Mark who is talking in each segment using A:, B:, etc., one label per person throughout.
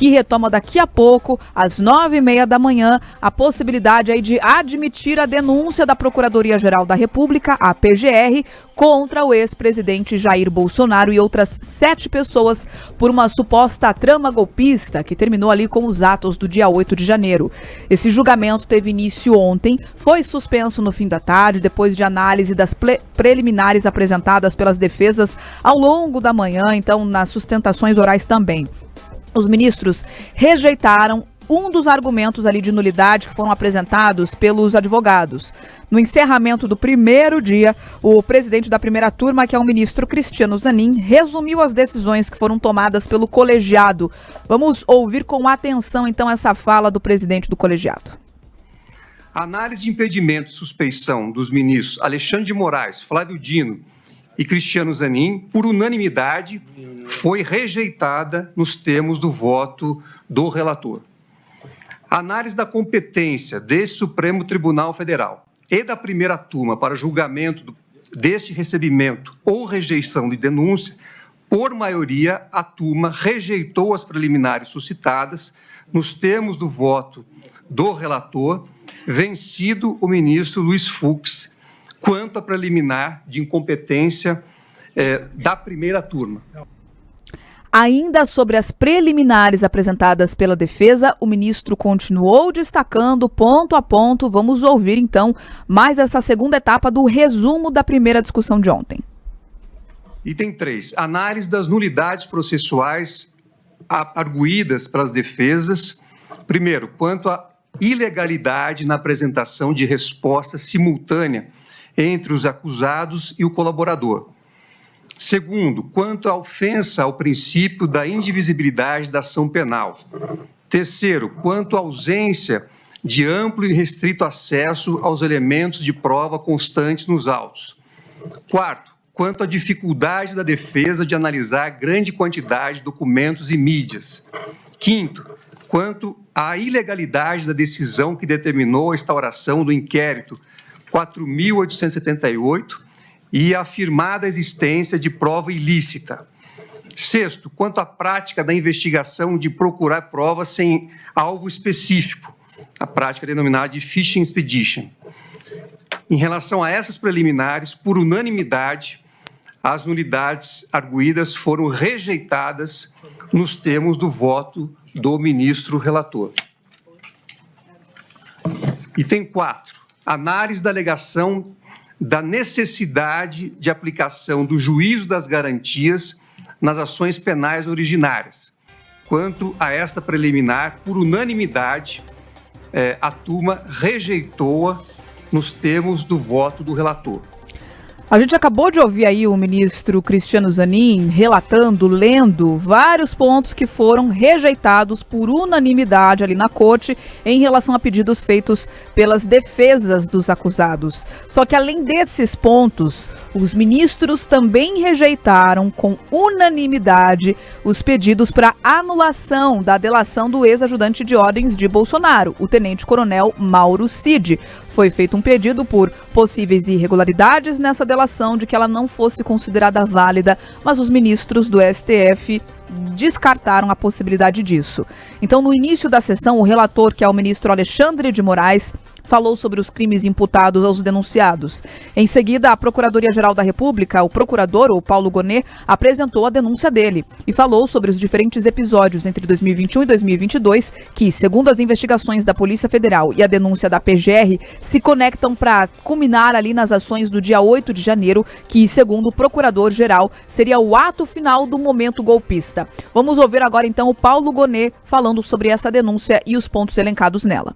A: que retoma daqui a pouco, às 9h30 da manhã, a possibilidade aí de admitir a denúncia da Procuradoria-Geral da República, a PGR, contra o ex-presidente Jair Bolsonaro e outras 7 pessoas por uma suposta trama golpista que terminou ali com os atos do dia 8 de janeiro. Esse julgamento teve início ontem, foi suspenso no fim da tarde, depois de análise das preliminares apresentadas pelas defesas ao longo da manhã, então nas sustentações orais também. Os ministros rejeitaram um dos argumentos ali de nulidade que foram apresentados pelos advogados. No encerramento do primeiro dia, o presidente da primeira turma, que é o ministro Cristiano Zanin, resumiu as decisões que foram tomadas pelo colegiado. Vamos ouvir com atenção, então, essa fala do presidente do colegiado.
B: A análise de impedimento e suspeição dos ministros Alexandre de Moraes, Flávio Dino e Cristiano Zanin, por unanimidade, foi rejeitada nos termos do voto do relator. A análise da competência deste Supremo Tribunal Federal e da primeira turma para julgamento deste recebimento ou rejeição de denúncia, por maioria, a turma rejeitou as preliminares suscitadas nos termos do voto do relator, vencido o ministro Luiz Fux, quanto à preliminar de incompetência da primeira turma.
A: Ainda sobre as preliminares apresentadas pela defesa, o ministro continuou destacando ponto a ponto. Vamos ouvir, então, mais essa segunda etapa do resumo da primeira discussão de ontem.
B: Item 3. Análise das nulidades processuais arguídas pelas defesas. Primeiro, quanto à ilegalidade na apresentação de resposta simultânea entre os acusados e o colaborador. Segundo, quanto à ofensa ao princípio da indivisibilidade da ação penal. Terceiro, quanto à ausência de amplo e restrito acesso aos elementos de prova constantes nos autos. Quarto, quanto à dificuldade da defesa de analisar grande quantidade de documentos e mídias. Quinto, quanto à ilegalidade da decisão que determinou a instauração do inquérito 4.878, e a afirmada existência de prova ilícita. Sexto, quanto à prática da investigação de procurar provas sem alvo específico, a prática denominada de fishing expedition. Em relação a essas preliminares, por unanimidade, as nulidades arguídas foram rejeitadas nos termos do voto do ministro relator. Item 4. Análise da alegação da necessidade de aplicação do juízo das garantias nas ações penais originárias. Quanto a esta preliminar, por unanimidade, a turma rejeitou-a nos termos do voto do relator.
A: A gente acabou de ouvir aí o ministro Cristiano Zanin relatando, lendo vários pontos que foram rejeitados por unanimidade ali na corte em relação a pedidos feitos pelas defesas dos acusados. Só que além desses pontos, os ministros também rejeitaram com unanimidade os pedidos para anulação da delação do ex-ajudante de ordens de Bolsonaro, o tenente-coronel Mauro Cid. Foi feito um pedido por possíveis irregularidades nessa delação, de que ela não fosse considerada válida, mas os ministros do STF descartaram a possibilidade disso. Então, no início da sessão, o relator, que é o ministro Alexandre de Moraes, falou sobre os crimes imputados aos denunciados. Em seguida, a Procuradoria-Geral da República, o procurador, o Paulo Gonet, apresentou a denúncia dele e falou sobre os diferentes episódios entre 2021 e 2022 que, segundo as investigações da Polícia Federal e a denúncia da PGR, se conectam para culminar ali nas ações do dia 8 de janeiro, que, segundo o procurador-geral, seria o ato final do momento golpista. Vamos ouvir agora, então, o Paulo Gonet falando sobre essa denúncia e os pontos elencados nela.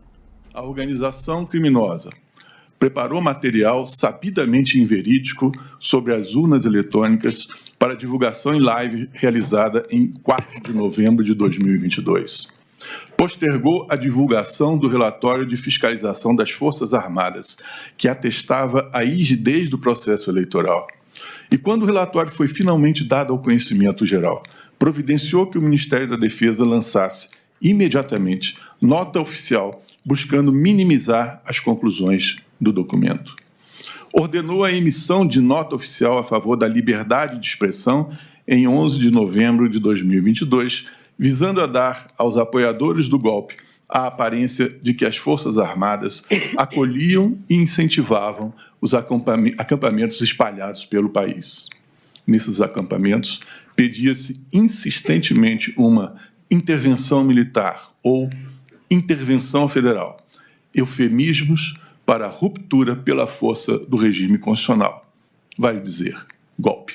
C: A organização criminosa preparou material sabidamente inverídico sobre as urnas eletrônicas para divulgação em live realizada em 4 de novembro de 2022. Postergou a divulgação do relatório de fiscalização das Forças Armadas, que atestava a rigidez do processo eleitoral. E quando o relatório foi finalmente dado ao conhecimento geral, providenciou que o Ministério da Defesa lançasse imediatamente nota oficial buscando minimizar as conclusões do documento. Ordenou a emissão de nota oficial a favor da liberdade de expressão em 11 de novembro de 2022, visando a dar aos apoiadores do golpe a aparência de que as Forças Armadas acolhiam e incentivavam os acampamentos espalhados pelo país. Nesses acampamentos, pedia-se insistentemente uma intervenção militar ou intervenção federal, eufemismos para a ruptura pela força do regime constitucional, vale dizer, golpe.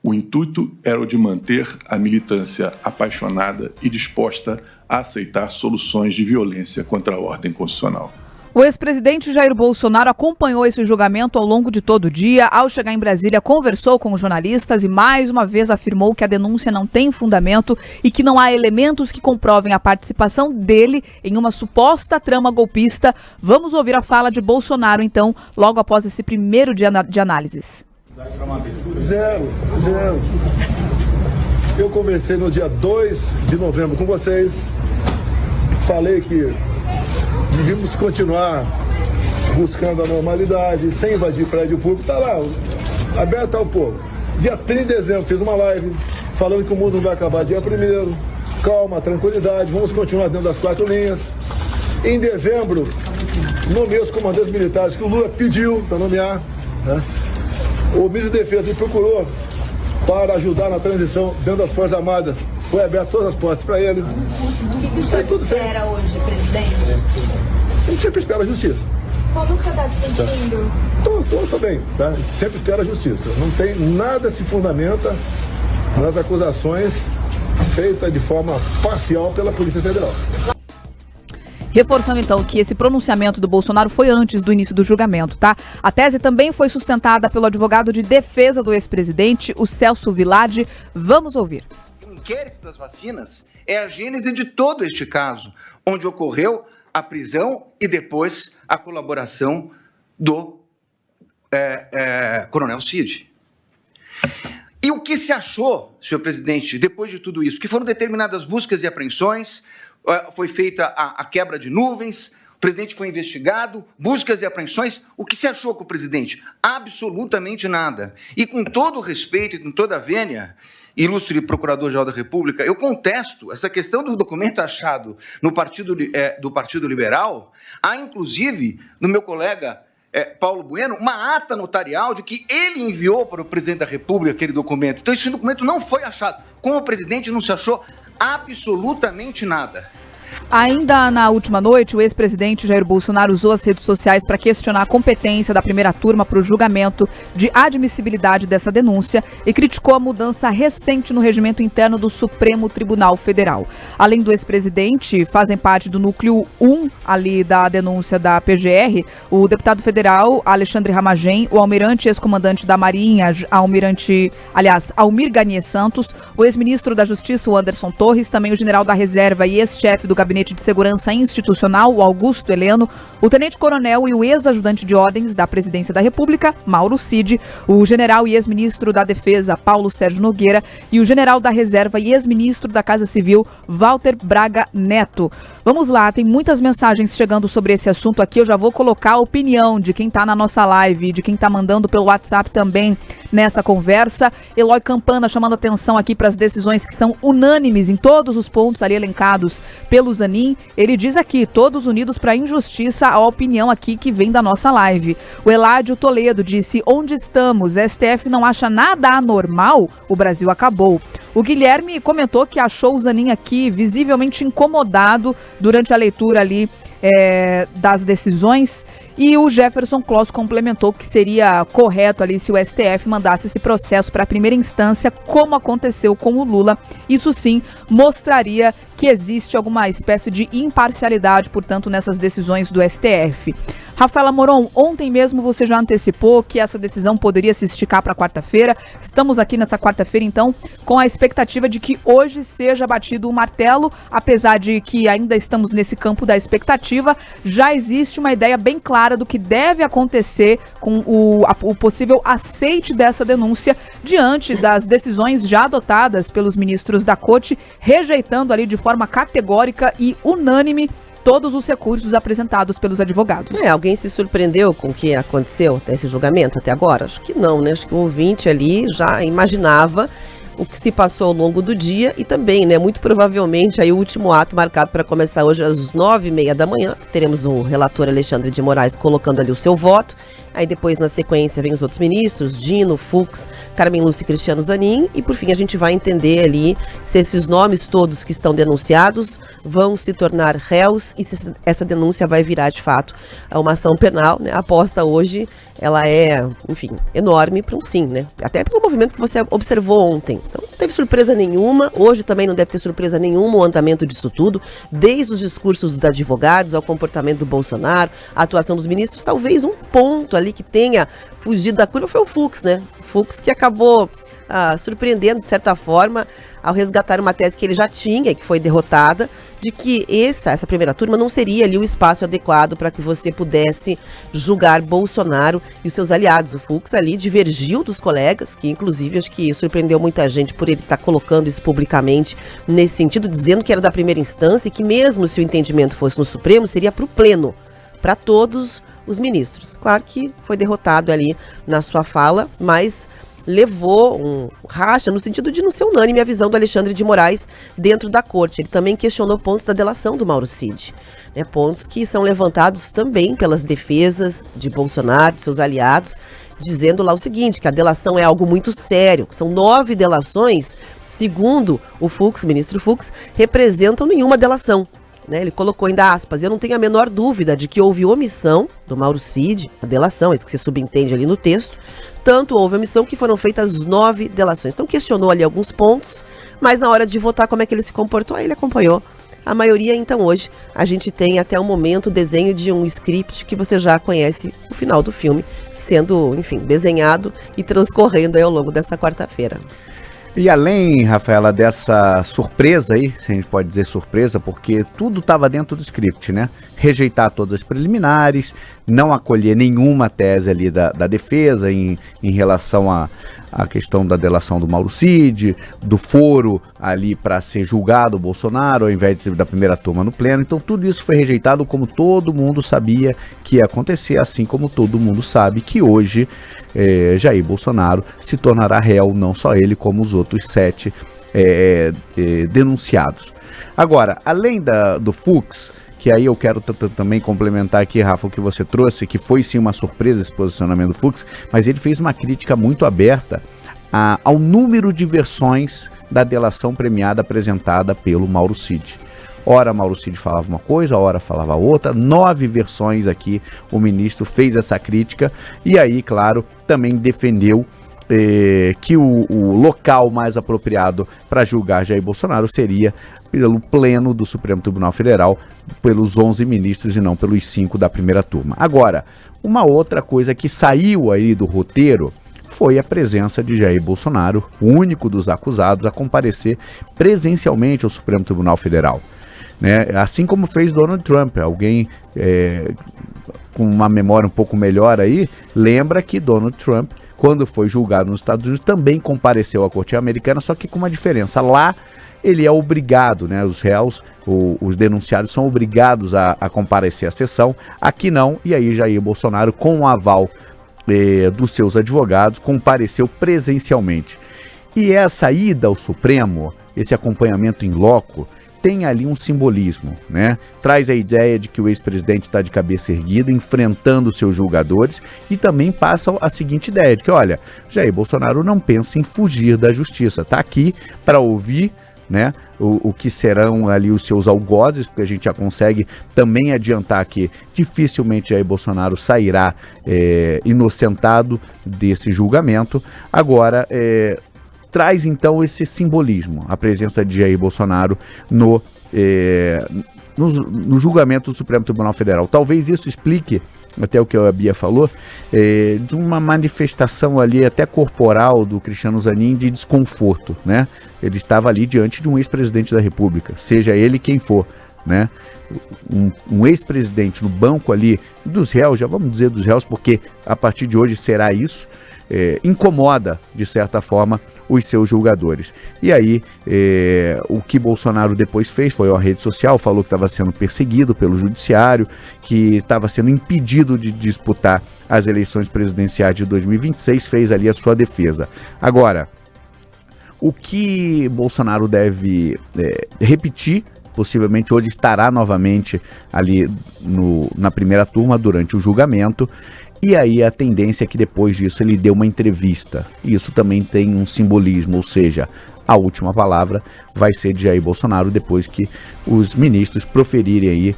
C: O intuito era o de manter a militância apaixonada e disposta a aceitar soluções de violência contra a ordem constitucional.
A: O ex-presidente Jair Bolsonaro acompanhou esse julgamento ao longo de todo o dia. Ao chegar em Brasília, conversou com os jornalistas e mais uma vez afirmou que a denúncia não tem fundamento e que não há elementos que comprovem a participação dele em uma suposta trama golpista. Vamos ouvir a fala de Bolsonaro, então, logo após esse primeiro dia de análises.
D: Zero. Eu conversei no dia 2 de novembro com vocês, falei que devíamos continuar buscando a normalidade, sem invadir prédio público, está lá, aberto ao povo. Dia 30 de dezembro fiz uma live falando que o mundo não vai acabar dia 1º, calma, tranquilidade, vamos continuar dentro das 4 linhas. Em dezembro, nomeei os comandantes militares que o Lula pediu para nomear, né? O ministro da Defesa me procurou para ajudar na transição dentro das Forças Armadas. Foi aberto todas as portas para ele.
E: O que o senhor espera hoje, presidente?
D: A gente sempre espera a justiça.
E: Como o senhor está se sentindo?
D: Tô bem, tá? Sempre espera a justiça. Não tem nada se fundamenta nas acusações feitas de forma parcial pela Polícia Federal.
A: Reforçando, então, que esse pronunciamento do Bolsonaro foi antes do início do julgamento, tá? A tese também foi sustentada pelo advogado de defesa do ex-presidente, o Celso Villade. Vamos ouvir.
F: O inquérito das vacinas é a gênese de todo este caso, onde ocorreu a prisão e depois a colaboração do Coronel Cid. E o que se achou, senhor presidente, depois de tudo isso? Que foram determinadas buscas e apreensões, foi feita a quebra de nuvens, o presidente foi investigado, buscas e apreensões. O que se achou com o presidente? Absolutamente nada. E com todo o respeito e com toda a vênia, ilustre Procurador-Geral da República, eu contesto essa questão do documento achado no do Partido Liberal. Há, inclusive, no meu colega Paulo Bueno, uma ata notarial de que ele enviou para o presidente da República aquele documento. Então, esse documento não foi achado. Com o presidente não se achou absolutamente nada.
A: Ainda na última noite, o ex-presidente Jair Bolsonaro usou as redes sociais para questionar a competência da primeira turma para o julgamento de admissibilidade dessa denúncia e criticou a mudança recente no regimento interno do Supremo Tribunal Federal. Além do ex-presidente, fazem parte do núcleo 1 ali da denúncia da PGR, o deputado federal Alexandre Ramagem, o almirante ex-comandante da Marinha, Almir Garnier Santos, o ex-ministro da Justiça, o Anderson Torres, também o general da Reserva e ex-chefe do Gabinete de Segurança Institucional, o Augusto Heleno, o tenente-coronel e o ex-ajudante de ordens da Presidência da República, Mauro Cid, o general e ex-ministro da Defesa, Paulo Sérgio Nogueira, e o general da Reserva e ex-ministro da Casa Civil, Walter Braga Neto. Vamos lá, tem muitas mensagens chegando sobre esse assunto aqui. Eu já vou colocar a opinião de quem está na nossa live, de quem está mandando pelo WhatsApp também nessa conversa. Eloy Campana chamando atenção aqui para as decisões que são unânimes em todos os pontos ali elencados pelo Zanin. Ele diz aqui, todos unidos para a injustiça, a opinião aqui que vem da nossa live. O Eládio Toledo disse, onde estamos? STF não acha nada anormal? O Brasil acabou. O Guilherme comentou que achou o Zanin aqui visivelmente incomodado durante a leitura ali das decisões. E o Jefferson Kloss complementou que seria correto ali se o STF mandasse esse processo para a primeira instância, como aconteceu com o Lula. Isso sim mostraria que existe alguma espécie de imparcialidade, portanto, nessas decisões do STF. Rafaela Moron, ontem mesmo você já antecipou que essa decisão poderia se esticar para quarta-feira. Estamos aqui nessa quarta-feira, então, com a expectativa de que hoje seja batido o martelo, apesar de que ainda estamos nesse campo da expectativa, já existe uma ideia bem clara do que deve acontecer com o possível aceite dessa denúncia diante das decisões já adotadas pelos ministros da Corte, rejeitando ali de forma categórica e unânime todos os recursos apresentados pelos advogados.
G: Alguém se surpreendeu com o que aconteceu até esse julgamento, até agora? Acho que não, né? Acho que o ouvinte ali já imaginava o que se passou ao longo do dia e também, né, muito provavelmente aí o último ato marcado para começar hoje às 9h30 da manhã. Teremos o relator Alexandre de Moraes colocando ali o seu voto. Aí depois, na sequência, vem os outros ministros, Dino, Fux, Carmen Lúcia e Cristiano Zanin. E por fim a gente vai entender ali se esses nomes todos que estão denunciados vão se tornar réus e se essa denúncia vai virar de fato uma ação penal, né? A aposta hoje, ela é, enfim, enorme para um sim, né? Até pelo movimento que você observou ontem. Então não teve surpresa nenhuma, hoje também não deve ter surpresa nenhuma o andamento disso tudo, desde os discursos dos advogados ao comportamento do Bolsonaro, a atuação dos ministros, talvez um ponto ali que tenha fugido da curva foi o Fux, né? Fux que acabou surpreendendo de certa forma ao resgatar uma tese que ele já tinha, que foi derrotada, de que essa primeira turma não seria ali o espaço adequado para que você pudesse julgar Bolsonaro e os seus aliados. O Fux ali divergiu dos colegas, que inclusive acho que surpreendeu muita gente por ele estar colocando isso publicamente nesse sentido, dizendo que era da primeira instância e que mesmo se o entendimento fosse no Supremo, seria para o pleno, para todos os ministros. Claro que foi derrotado ali na sua fala, mas levou um racha no sentido de não ser unânime a visão do Alexandre de Moraes dentro da corte. Ele também questionou pontos da delação do Mauro Cid, né, pontos que são levantados também pelas defesas de Bolsonaro, de seus aliados, dizendo lá o seguinte, que a delação é algo muito sério. São 9 delações, segundo o Fux, ministro Fux, representam nenhuma delação. Ele colocou ainda aspas, eu não tenho a menor dúvida de que houve omissão do Mauro Cid, a delação, isso que se subentende ali no texto, tanto houve omissão que foram feitas 9 delações. Então questionou ali alguns pontos, mas na hora de votar como é que ele se comportou, aí ele acompanhou a maioria. Então hoje a gente tem até o momento o desenho de um script que você já conhece o final do filme, sendo, enfim, desenhado e transcorrendo aí ao longo dessa quarta-feira.
H: E além, Rafaela, dessa surpresa aí, se a gente pode dizer surpresa, porque tudo estava dentro do script, né? Rejeitar todas as preliminares, não acolher nenhuma tese ali da defesa em relação à questão da delação do Mauro Cid, do foro ali para ser julgado o Bolsonaro, ao invés da primeira turma no pleno. Então tudo isso foi rejeitado, como todo mundo sabia que ia acontecer, assim como todo mundo sabe que hoje Jair Bolsonaro se tornará réu, não só ele, como os outros 7 denunciados. Agora, além do Fux, que aí eu quero também complementar aqui, Rafa, o que você trouxe, que foi sim uma surpresa esse posicionamento do Fux, mas ele fez uma crítica muito aberta ao número de versões da delação premiada apresentada pelo Mauro Cid. Ora Mauro Cid falava uma coisa, ora falava outra, 9 versões aqui o ministro fez essa crítica e aí, claro, também defendeu que o local mais apropriado para julgar Jair Bolsonaro seria pelo pleno do Supremo Tribunal Federal, pelos 11 ministros e não pelos 5 da primeira turma. Agora, uma outra coisa que saiu aí do roteiro foi a presença de Jair Bolsonaro, o único dos acusados a comparecer presencialmente ao Supremo Tribunal Federal, né? Assim como fez Donald Trump. Alguém com uma memória um pouco melhor aí, lembra que Donald Trump, quando foi julgado nos Estados Unidos, também compareceu à Corte Americana, só que com uma diferença. Lá ele é obrigado, né? Os réus, os denunciados são obrigados a comparecer à sessão. Aqui não, e aí Jair Bolsonaro, com o aval dos seus advogados, compareceu presencialmente. E essa ida ao Supremo, esse acompanhamento in loco, tem ali um simbolismo, né? Traz a ideia de que o ex-presidente está de cabeça erguida, enfrentando seus julgadores, e também passa a seguinte ideia de que, olha, Jair Bolsonaro não pensa em fugir da justiça, está aqui para ouvir, né, o que serão ali os seus algozes, porque a gente já consegue também adiantar que dificilmente Jair Bolsonaro sairá inocentado desse julgamento. Agora, traz então esse simbolismo, a presença de Jair Bolsonaro no julgamento do Supremo Tribunal Federal. Talvez isso explique até o que a Bia falou, de uma manifestação ali até corporal do Cristiano Zanin de desconforto, né? Ele estava ali diante de um ex-presidente da República, seja ele quem for, né? Um ex-presidente no banco ali dos réus, já vamos dizer dos réus, porque a partir de hoje será isso, incomoda, de certa forma, os seus julgadores. E aí, o que Bolsonaro depois fez foi a rede social, falou que estava sendo perseguido pelo judiciário, que estava sendo impedido de disputar as eleições presidenciais de 2026, fez ali a sua defesa. Agora, o que Bolsonaro deve repetir, possivelmente hoje estará novamente ali na primeira turma durante o julgamento, e aí a tendência é que depois disso ele dê uma entrevista. E isso também tem um simbolismo, ou seja, a última palavra vai ser de Jair Bolsonaro depois que os ministros proferirem aí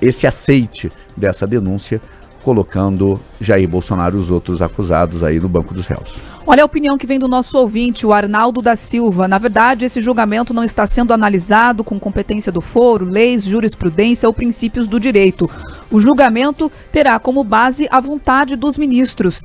H: esse aceite dessa denúncia, colocando Jair Bolsonaro e os outros acusados aí no banco dos réus.
A: Olha a opinião que vem do nosso ouvinte, o Arnaldo da Silva. Na verdade, esse julgamento não está sendo analisado com competência do foro, leis, jurisprudência ou princípios do direito. O julgamento terá como base a vontade dos ministros.